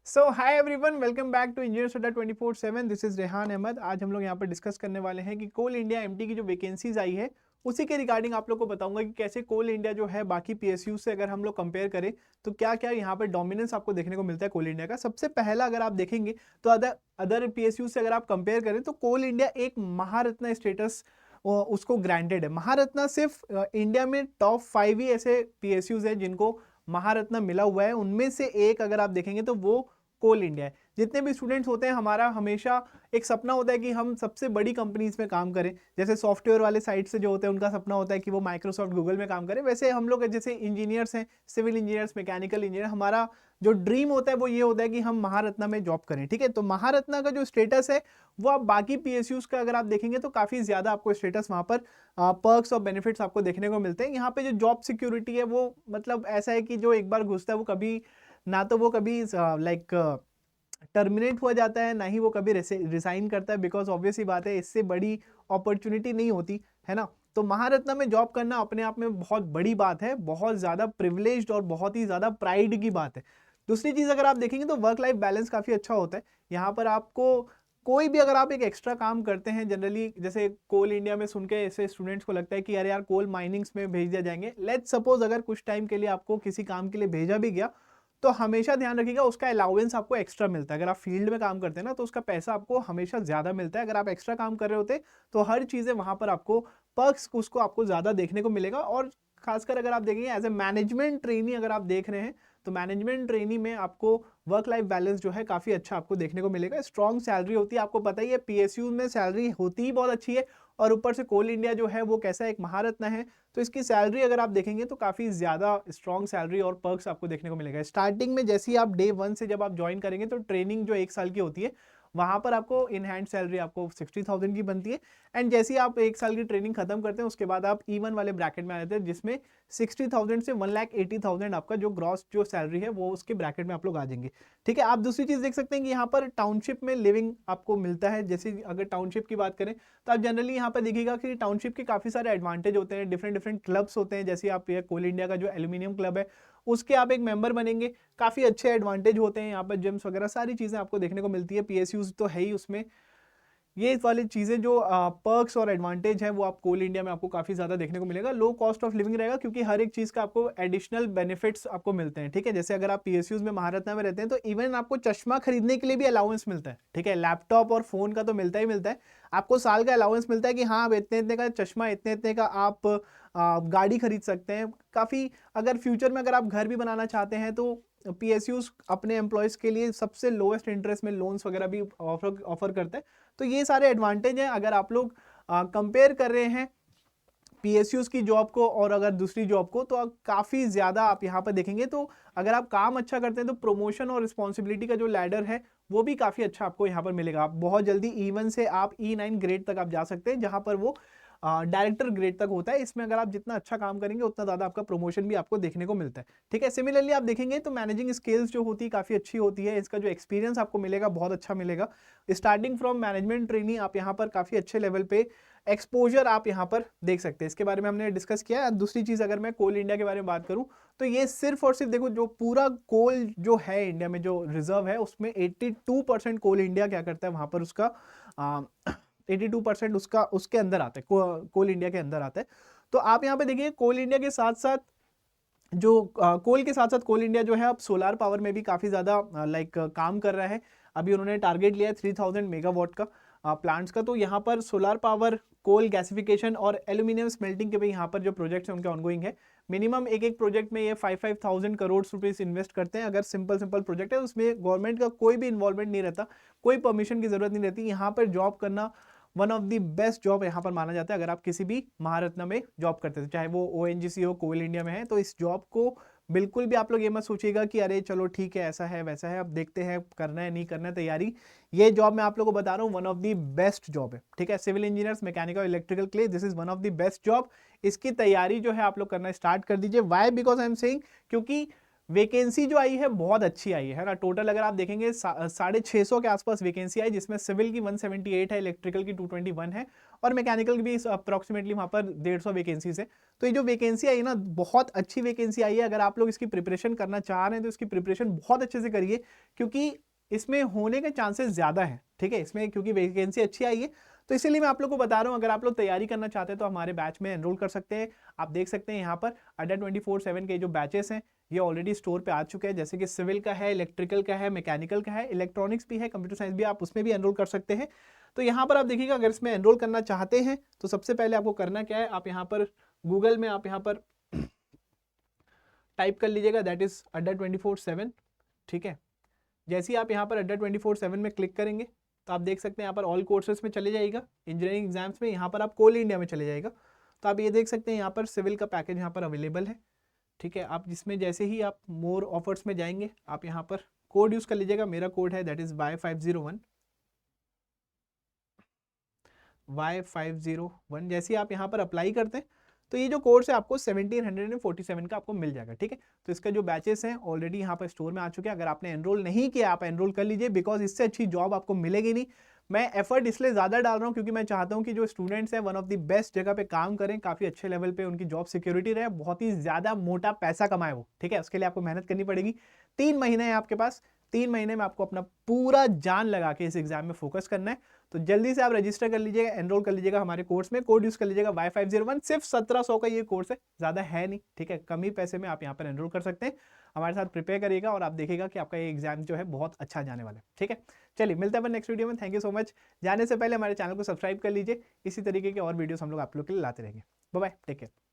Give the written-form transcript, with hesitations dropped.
So hi everyone, welcome back to engineers Adda 24/7। This is Rehan Ahmed. आज हम लोग यहाँ पर डिस्कस करने वाले हैं कि कोल इंडिया एमटी की जो वैकेंसीज आई है उसी के रिगार्डिंग आप लोग को बताऊंगा कि कैसे कोल इंडिया जो है बाकी पीएसयू से अगर हम लोग कंपेयर करें तो क्या क्या यहाँ पर डोमिनेंस आपको देखने को मिलता है कोल इंडिया का। सबसे पहला अगर आप देखेंगे तो अदर अदर पीएसयू से अगर आप कंपेयर करें तो कोल इंडिया एक महारत्न स्टेटस उसको ग्रांटेड है। महारत्न सिर्फ इंडिया में टॉप 5 ही ऐसे पीएसयूज हैं जिनको महारत्न मिला हुआ है, उनमें से एक अगर आप देखेंगे तो वो कोल इंडिया है। जितने भी स्टूडेंट्स होते हैं हमारा हमेशा एक सपना होता है कि हम सबसे बड़ी कंपनीज में काम करें। जैसे सॉफ्टवेयर वाले साइड से जो होते हैं उनका सपना होता है कि वो माइक्रोसॉफ्ट गूगल में काम करें, वैसे हम लोग जैसे इंजीनियर्स हैं, सिविल इंजीनियर्स, मैकेनिकल इंजीनियर, हमारा जो ड्रीम होता है वो ये होता है कि हम महारत्ना में जॉब करें। ठीक है, तो महारत्ना का जो स्टेटस है वो आप बाकी पीएसयूज का अगर आप देखेंगे तो काफी ज्यादा आपको स्टेटस वहां पर पर्क्स और बेनिफिट्स आपको देखने को मिलते हैं। यहाँ पे जो जॉब सिक्योरिटी है वो मतलब ऐसा है कि जो एक बार घुसता है वो कभी ना तो वो कभी लाइक टर्मिनेट हो जाता है, ना ही वो कभी रिसाइन करता है, बिकॉज ऑब्वियस ही बात है इससे बड़ी अपॉर्चुनिटी नहीं होती है ना। तो महारत्ना में जॉब करना अपने आप में बहुत बड़ी बात है, बहुत ज़्यादा प्रिविलेज्ड और बहुत ही ज़्यादा प्राइड की बात है। दूसरी चीज़ अगर आप देखेंगे तो वर्क लाइफ बैलेंस काफ़ी अच्छा होता है यहाँ पर। आपको कोई भी अगर आप एक एक्स्ट्रा काम करते हैं, जनरली जैसे कोल इंडिया में सुन के ऐसे स्टूडेंट्स को लगता है कि अरे यार कोल माइनिंग्स में भेज दिया जाएंगे। लेट्स सपोज अगर कुछ टाइम के लिए आपको किसी काम के लिए भेजा भी गया तो हमेशा ध्यान रखिएगा उसका अलाउंस आपको एक्स्ट्रा मिलता है। अगर आप फील्ड में काम करते हैं ना तो उसका पैसा आपको हमेशा ज्यादा मिलता है। अगर आप एक्स्ट्रा काम कर रहे होते तो हर चीजें वहां पर आपको पर्क्स उसको आपको ज्यादा देखने को मिलेगा। और खासकर अगर आप देखेंगे एज ए मैनेजमेंट ट्रेनी अगर आप देख रहे हैं तो मैनेजमेंट ट्रेनी में आपको वर्क लाइफ बैलेंस जो है काफी अच्छा आपको देखने को मिलेगा। स्ट्रॉन्ग सैलरी होती है, आपको पता ही है पीएसयू में सैलरी होती ही बहुत अच्छी है, और ऊपर से कोल इंडिया जो है वो कैसा एक महारत्न है तो इसकी सैलरी अगर आप देखेंगे तो काफी ज्यादा स्ट्रॉन्ग सैलरी और पर्क्स आपको देखने को मिलेगा। स्टार्टिंग में जैसे ही आप डे 1 से जब आप ज्वाइन करेंगे तो ट्रेनिंग जो 1 साल की होती है वहां पर आपको इन हैंड सैलरी आपको 60,000 की बनती है। एंड जैसे ही आप 1 साल की ट्रेनिंग खत्म करते हैं उसके बाद आप E1 वाले ब्रैकेट में आ जाते हैं जिसमें 60,000 से 1,80,000 आपका जो ग्रॉस जो सैलरी है वो उसके ब्रैकेट में आप लोग आ जाएंगे। ठीक है, आप दूसरी चीज देख सकते हैं कि यहाँ पर टाउनशिप में लिविंग आपको मिलता है। जैसे अगर टाउनशिप की बात करें तो आप जनरली यहाँ पर देखिएगा कि टाउनशिप के काफी सारे एडवांटेज होते हैं, डिफरेंट डिफरेंट क्लब्स होते हैं। जैसे आप ये कोल इंडिया का जो एल्यूमिनियम क्लब है उसके आप एक मेंबर बनेंगे, काफी अच्छे एडवांटेज होते हैं यहाँ पर, जिम्स वगैरह सारी चीजें आपको देखने को मिलती है। पीएसयूज तो है ही उसमें, ये वाली चीजें जो पर्क्स और एडवांटेज है वो आप कोल इंडिया में आपको काफी ज्यादा देखने को मिलेगा। लो कॉस्ट ऑफ लिविंग रहेगा क्योंकि हर एक चीज का आपको एडिशनल बेनिफिट्स आपको मिलते हैं। ठीक है, जैसे अगर आप पीएसयूज में महारत्ना में रहते हैं तो इवन आपको चश्मा खरीदने के लिए भी अलाउंस मिलता है। ठीक है, लैपटॉप और फोन का तो मिलता ही मिलता है, आपको साल का अलाउंस मिलता है कि हाँ आप इतने इतने का चश्मा, इतने इतने का आप गाड़ी खरीद सकते हैं। काफी अगर फ्यूचर में अगर आप घर भी बनाना चाहते हैं तो पीएसयूज अपने एम्प्लॉयज के लिए सबसे लोएस्ट इंटरेस्ट में लोन्स वगैरह भी ऑफर करते हैं। तो ये सारे एडवांटेज हैं अगर आप लोग कंपेयर कर रहे हैं पीएसयूज की जॉब को और अगर दूसरी जॉब को, तो काफी ज्यादा आप यहाँ पर देखेंगे तो अगर आप काम अच्छा करते हैं तो प्रमोशन और रिस्पॉन्सिबिलिटी का जो लैडर है वो भी काफी अच्छा आपको यहाँ पर मिलेगा। आप बहुत जल्दी E1 से आप E9 ग्रेड तक आप जा सकते हैं जहां पर वो डायरेक्टर ग्रेड तक होता है। इसमें अगर आप जितना अच्छा काम करेंगे उतना ज्यादा आपका प्रमोशन भी आपको देखने को मिलता है। ठीक है, सिमिलरली आप देखेंगे तो मैनेजिंग स्किल्स जो होती है काफी अच्छी होती है, इसका जो एक्सपीरियंस आपको मिलेगा बहुत अच्छा मिलेगा। स्टार्टिंग फ्रॉम मैनेजमेंट ट्रेनी आप यहाँ पर काफी अच्छे लेवल पे एक्सपोजर आप यहाँ पर देख सकते हैं। इसके बारे में हमने डिस्कस किया है। दूसरी चीज अगर मैं कोल इंडिया के बारे में बात करूं तो ये सिर्फ और सिर्फ देखो जो पूरा कोल जो है इंडिया में जो रिजर्व है उसमें 82% कोल इंडिया क्या करता है वहां पर उसका 82% उसका उसके अंदर आता है, कोल इंडिया के अंदर आता है। तो आप यहाँ पे देखिए कोल इंडिया के साथ साथ जो कोल के साथ साथ कोल इंडिया जो है अब सोलार पावर में भी काफी ज्यादा लाइक काम कर रहा है। अभी उन्होंने टारगेट लिया है 3000 मेगावाट का प्लांट्स का। तो यहाँ पर सोलार पावर, कोल गैसिफिकेशन और एल्यूमिनियम स्मेल्टिंग के भी यहाँ पर जो प्रोजेक्ट्स हैं उनके ऑनगोइंग है। मिनिमम एक एक प्रोजेक्ट में ये 5,000 करोड़ रुपीस इन्वेस्ट करते हैं। अगर सिंपल सिंपल प्रोजेक्ट है उसमें गवर्नमेंट का कोई भी इन्वॉल्वमेंट नहीं रहता, कोई परमिशन की जरूरत नहीं रहती। यहाँ पर जॉब करना one of the best job यहाँ पर माना जाता है। अगर आप किसी भी महारत्न में जॉब करते थे, चाहे वो ओएनजीसी हो, कोल इंडिया में है, तो इस जॉब को बिल्कुल भी आप लोग ये मत सोचिएगा कि अरे चलो ठीक है ऐसा है वैसा है, अब देखते हैं करना है नहीं करना है तैयारी। ये जॉब मैं आप लोगों को बता रहा हूँ one of the best job है। ठीक है, सिविल इंजीनियर्स, मैकेनिकल, इलेक्ट्रिकल के लिए this is one of the best job. इसकी तैयारी जो है आप लोग करना स्टार्ट कर दीजिए। Why? Because I am saying क्योंकि वैकेंसी जो आई है बहुत अच्छी आई है ना। टोटल अगर आप देखेंगे 650 के आसपास वैकेंसी आई, जिसमें सिविल की 178 है, इलेक्ट्रिकल की 221 है और मैकेनिकल की भी अप्रॉक्सीमेटली वहाँ पर 150 वैकेंसीज है। तो ये जो वैकेंसी आई है ना, बहुत अच्छी वैकेंसी आई है। अगर आप लोग इसकी प्रिपरेशन करना चाह रहे हैं तो इसकी प्रिपरेशन बहुत अच्छे से करिए, क्योंकि इसमें होने के चांसेस ज़्यादा है, ठीक है। इसमें क्योंकि वैकेंसी अच्छी आई है तो इसीलिए मैं आप लोग को बता रहा हूँ। अगर आप लोग तैयारी करना चाहते हैं तो हमारे बैच में एनरोल कर सकते हैं। आप देख सकते हैं यहाँ पर अड्डा 24/7 के जो बैचेस हैं ये ऑलरेडी स्टोर पे आ चुके हैं, जैसे कि सिविल का है, इलेक्ट्रिकल का है, मैकेनिकल का है, इलेक्ट्रॉनिक्स भी है, कंप्यूटर साइंस भी, आप उसमें भी एनरोल कर सकते हैं। तो यहाँ पर आप देखिएगा, अगर इसमें एनरोल करना चाहते हैं तो सबसे पहले आपको करना क्या है, आप यहाँ पर गूगल में आप यहाँ पर टाइप कर लीजिएगा, दैट इज अड्डा 24/7, ठीक है। जैसे ही आप यहाँ पर अड्डा 24/7 में क्लिक करेंगे तो आप देख सकते हैं यहाँ पर ऑल कोर्सेज में चले जाएगा, इंजीनियरिंग एग्जाम्स में यहाँ पर आप कोल इंडिया में चले जाएगा। तो आप ये देख सकते हैं यहाँ पर सिविल का पैकेज यहाँ पर अवेलेबल है, ठीक है। आप जिसमें जैसे ही आप मोर ऑफर्स में जाएंगे आप यहाँ पर कोड यूज कर लीजिएगा, मेरा कोड है दैट इज Y501। जैसे ही आप यहाँ पर अप्लाई करते हैं तो ये जो कोर्स है आपको 1747 का आपको मिल जाएगा, ठीक है। तो इसका जो बैचेस हैं ऑलरेडी यहाँ पर स्टोर में आ चुके हैं। अगर आपने एनरोल नहीं किया आप एनरोल कर लीजिए, बिकॉज इससे अच्छी जॉब आपको मिलेगी नहीं। मैं एफर्ट इसलिए ज़्यादा डाल रहा हूँ क्योंकि मैं चाहता हूँ कि जो स्टूडेंट्स हैं वन ऑफ द बेस्ट जगह पे काम करें, काफ़ी अच्छे लेवल पे उनकी जॉब सिक्योरिटी रहे, बहुत ही ज़्यादा मोटा पैसा कमाए वो, ठीक है। उसके लिए आपको मेहनत करनी पड़ेगी। 3 महीने हैं आपके पास, 3 महीने में आपको अपना पूरा जान लगा के इस एग्जाम में फोकस करना है। तो जल्दी से आप रजिस्टर कर लीजिएगा, एनरोल कर लीजिएगा हमारे कोर्स में, कोड यूज कर लीजिएगा Y501। सिर्फ 1700 का ये कोर्स है, ज़्यादा है नहीं, ठीक है। कम ही पैसे में आप यहाँ पर एनरोल कर सकते हैं। हमारे साथ प्रिपेयर करिएगा और आप देखिएगा कि आपका ये एग्जाम जो है बहुत अच्छा जाने वाला है, ठीक है। चलिए मिलते हैं नेक्स्ट वीडियो में। Thank you so much. जाने से पहले हमारे चैनल को सब्सक्राइब कर लीजिए, इसी तरीके के और वीडियोस हम लोग आप लोग के लिए लाते रहेंगे। Bye bye, take care.